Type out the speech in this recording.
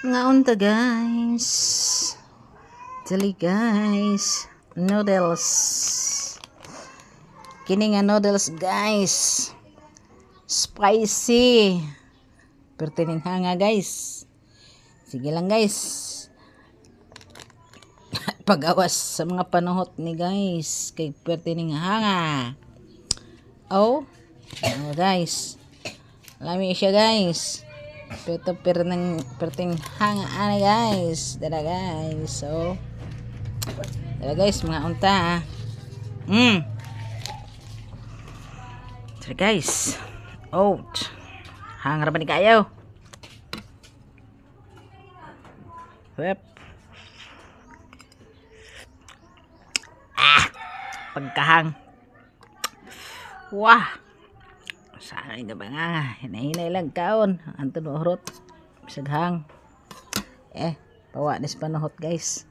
Mga unta guys. Dali guys. Noodles. Kini nga noodles guys. Spicy. Pertining hanga guys. Sige lang guys. Pagawas sa mga panuhot ni guys. Kay pertining hanga. Oh guys. Lami siya guys. Pero perting hanga ana guys. Dala guys. So dala guys mga unta. Dala guys. Out. Hanga ra ba ni kayo? Wep. Pagkahang. Wah. Sana nga ba nga. Hinahinay lang kaon. Anton urot. Bisaghang. Pawa nis panuhot guys.